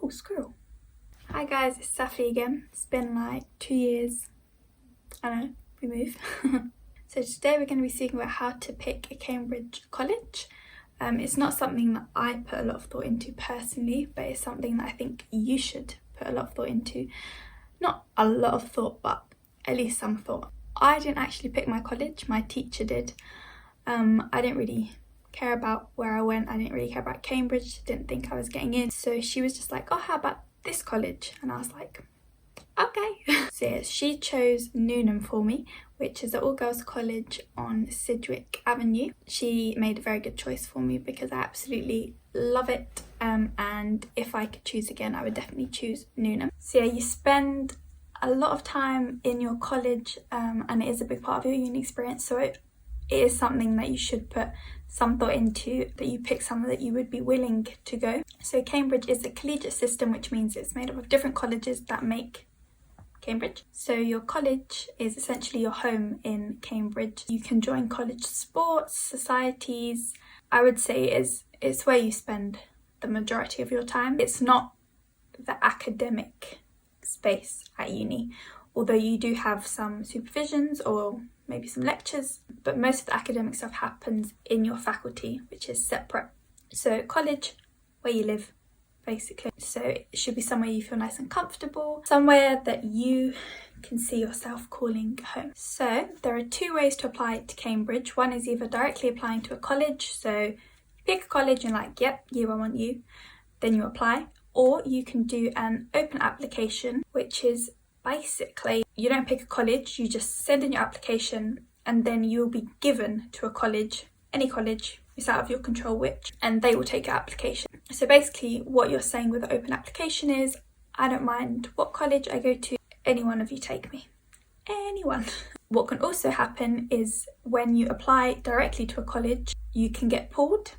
Oh, squirrel. Hi guys, it's Saffy again. It's been like 2 years. I know, we move. So today we're going to be speaking about how to pick a Cambridge college. It's not something that I put a lot of thought into personally, but it's something that I think you should put a lot of thought into. Not a lot of thought, but at least some thought. I didn't actually pick my college, my teacher did. I didn't really care about where I went. I didn't really care about Cambridge, didn't think I was getting in. So she was just like, oh, how about this college? And I was like, okay. So yeah, she chose Newnham for me, which is an all-girls college on Sidgwick Avenue. She made a very good choice for me because I absolutely love it. And if I could choose again, I would definitely choose Newnham. So yeah, you spend a lot of time in your college, and it is a big part of your uni experience. So it is something that you should put some thought into, that you pick somewhere that you would be willing to go. So Cambridge is a collegiate system, which means it's made up of different colleges that make Cambridge. So your college is essentially your home in Cambridge. You can join college sports, societies. I would say it's where you spend the majority of your time. It's not the academic space at uni, although you do have some supervisions or maybe some lectures, but most of the academic stuff happens in your faculty, which is separate. So college, where you live, basically. So it should be somewhere you feel nice and comfortable, somewhere that you can see yourself calling home. So there are two ways to apply to Cambridge. One is either directly applying to a college, so you pick a college and like, yep, you, I want you, then you apply. Or you can do an open application, which is basically, you don't pick a college, you just send in your application and then you'll be given to a college, any college, it's out of your control which, and they will take your application. So basically what you're saying with the open application is, I don't mind what college I go to, any one of you take me. Anyone. What can also happen is when you apply directly to a college, you can get pulled.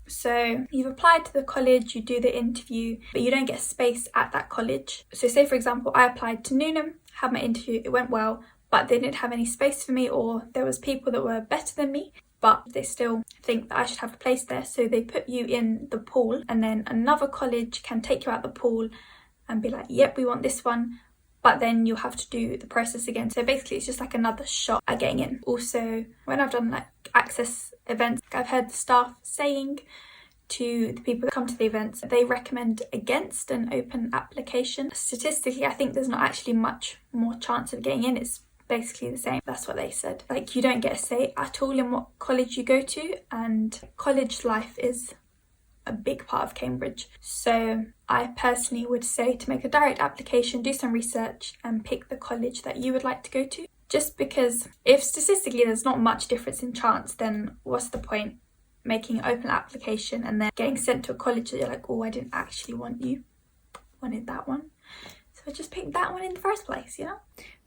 So you've applied to the college, you do the interview, but you don't get space at that college. So say for example, I applied to Newnham, had my interview, it went well, but they didn't have any space for me, or there was people that were better than me, but they still think that I should have a place there. So they put you in the pool, and then another college can take you out the pool and be like, yep, we want this one. But then you'll have to do the process again. So basically it's just like another shot at getting in. Also, when I've done like access events, I've heard the staff saying to the people that come to the events, they recommend against an open application. Statistically, I think there's not actually much more chance of getting in. It's basically the same. That's what they said. Like, you don't get a say at all in what college you go to, and college life is a big part of Cambridge. So I personally would say to make a direct application, do some research and pick the college that you would like to go to. Just because if statistically there's not much difference in chance, then what's the point making an open application and then getting sent to a college that you're like, oh, I didn't actually want you, wanted that one. So I just picked that one in the first place, you know?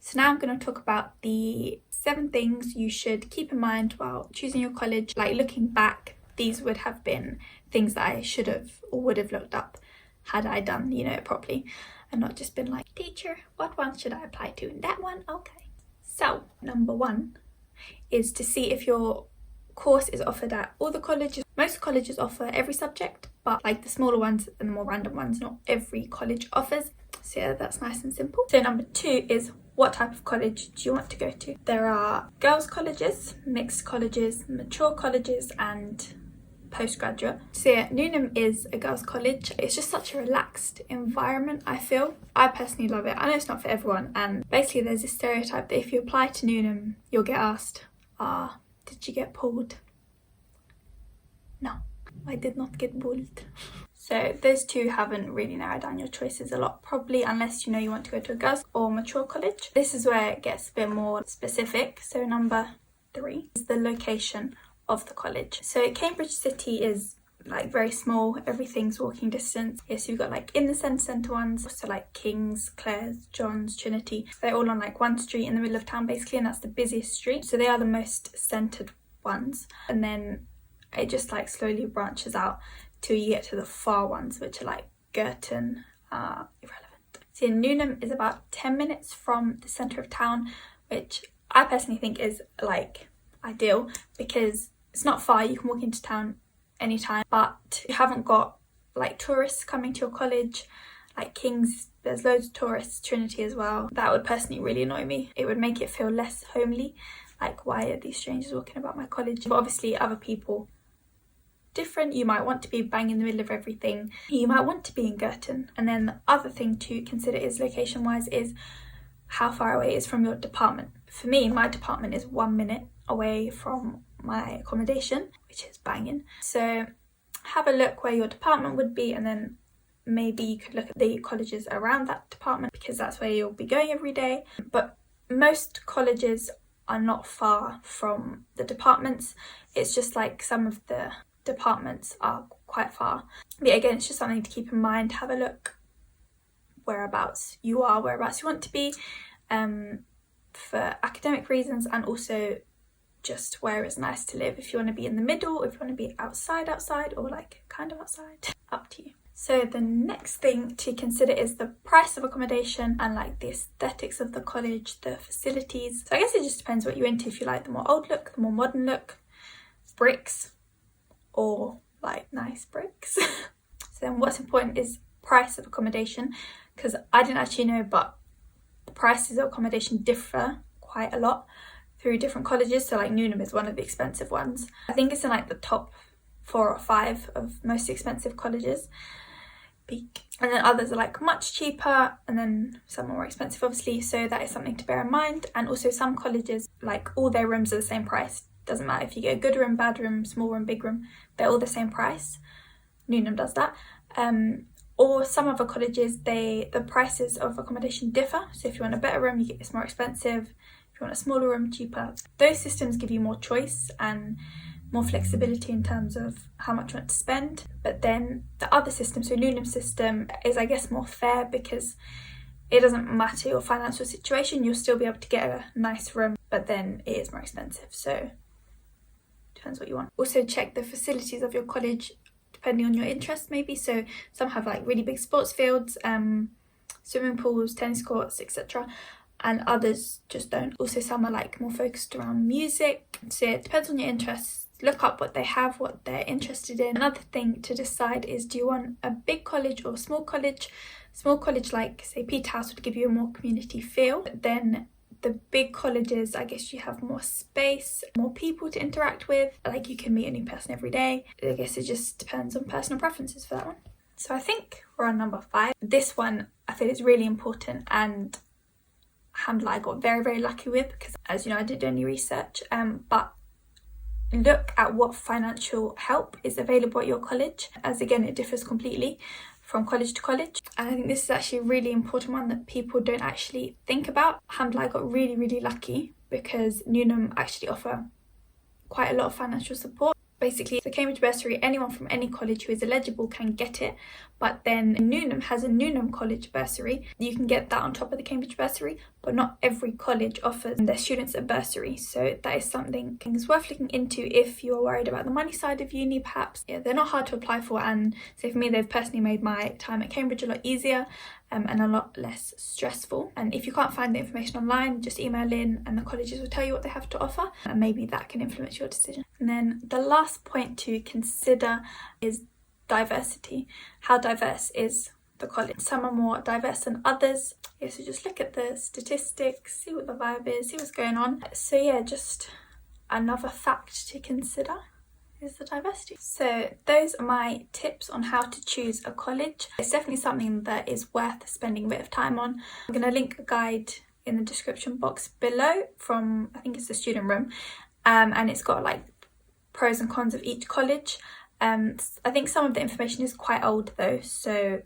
So now I'm going to talk about the 7 things you should keep in mind while choosing your college. Like, looking back, these would have been things that I should have or would have looked up had I done, it properly, and not just been like, teacher, what one should I apply to? That one? Okay. So number 1 is to see if your course is offered at all the colleges. Most colleges offer every subject, but like the smaller ones and the more random ones, not every college offers. So yeah, that's nice and simple. So number 2 is, what type of college do you want to go to? There are girls' colleges, mixed colleges, mature colleges, and postgraduate. So yeah, Newnham is a girls' college. It's just such a relaxed environment, I feel. I personally love it. I know it's not for everyone, and basically there's this stereotype that if you apply to Newnham, you'll get asked, did you get pulled? No, I did not get pulled. So those two haven't really narrowed down your choices a lot, probably, unless you want to go to a girls' or mature college. This is where it gets a bit more specific. So number 3 is the location of the college. So Cambridge City is like very small, everything's walking distance. Yes, you've got like in the centre ones, so like King's, Clare's, John's, Trinity. They're all on like one street in the middle of town basically, and that's the busiest street. So they are the most centred ones. And then it just like slowly branches out till you get to the far ones, which are like Girton, irrelevant. So Newnham is about 10 minutes from the centre of town, which I personally think is like ideal because it's not far, you can walk into town anytime, but you haven't got like tourists coming to your college like King's, there's loads of tourists, Trinity as well. That would personally really annoy me. It would make it feel less homely, like why are these strangers walking about my college? But obviously other people different. You might want to be bang in the middle of everything. You might want to be in Girton. And then the other thing to consider is location wise is how far away it is from your department. For me, my department is 1 minute away from my accommodation, which is banging. So have a look where your department would be, and then maybe you could look at the colleges around that department because that's where you'll be going every day. But most colleges are not far from the departments. It's just like some of the departments are quite far. But again, it's just something to keep in mind. Have a look whereabouts you are, whereabouts you want to be, for academic reasons, and also just where it's nice to live. If you want to be in the middle, if you want to be outside, or like kind of outside, up to you. So the next thing to consider is the price of accommodation and like the aesthetics of the college, the facilities. So I guess it just depends what you're into. If you like the more old look, the more modern look, bricks, or like nice bricks. So then what's important is price of accommodation, because I didn't actually know, but the prices of accommodation differ quite a lot through different colleges. So like Newnham is one of the expensive ones. I think it's in like the top 4 or 5 of most expensive colleges. Peak. And then others are like much cheaper, and then some are more expensive obviously, so that is something to bear in mind. And also some colleges, like all their rooms are the same price. Doesn't matter if you get a good room, bad room, small room, big room, they're all the same price. Newnham does that. Or some other colleges, the prices of accommodation differ. So if you want a better room, it's more expensive. If you want a smaller room, cheaper. Those systems give you more choice and more flexibility in terms of how much you want to spend. But then the other system, so Newnham's system, is I guess more fair because it doesn't matter your financial situation, you'll still be able to get a nice room, but then it is more expensive. So depends what you want. Also check the facilities of your college depending on your interest maybe. So some have like really big sports fields, swimming pools, tennis courts, etc. And others just don't. Also some are like more focused around music. So it depends on your interests. Look up what they have, what they're interested in. Another thing to decide is, do you want a big college or a small college? Small college like say Peterhouse would give you a more community feel. But then the big colleges, I guess you have more space, more people to interact with. Like you can meet a new person every day. I guess it just depends on personal preferences for that one. So I think we're on number 5. This one I feel is really important, and alhamdulillah I got very, very lucky with, because as you know I didn't do any research, but look at what financial help is available at your college, as again it differs completely from college to college. And I think this is actually a really important one that people don't actually think about. Alhamdulillah, I got really, really lucky because Newnham actually offer quite a lot of financial support. Basically, the Cambridge bursary, anyone from any college who is eligible can get it, but then Newnham has a Newnham College bursary. You can get that on top of the Cambridge bursary, but not every college offers their students a bursary. So that is something is worth looking into if you're worried about the money side of uni perhaps. Yeah, they're not hard to apply for, and so for me they've personally made my time at Cambridge a lot easier and a lot less stressful. And if you can't find the information online, just email in and the colleges will tell you what they have to offer, and maybe that can influence your decision. And then the last point to consider is diversity. How diverse is the college? Some are more diverse than others. Yeah, so just look at the statistics, see what the vibe is, see what's going on. So yeah, just another fact to consider is the diversity. So those are my tips on how to choose a college. It's definitely something that is worth spending a bit of time on. I'm going to link a guide in the description box below from, I think it's the student room, and it's got like pros and cons of each college. I think some of the information is quite old though, so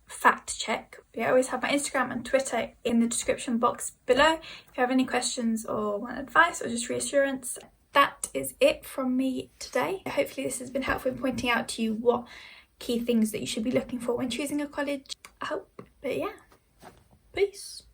fact check. I always have my Instagram and Twitter in the description box below if you have any questions or want advice or just reassurance. That is it from me today. Hopefully this has been helpful in pointing out to you what key things that you should be looking for when choosing a college. I hope. But yeah, peace.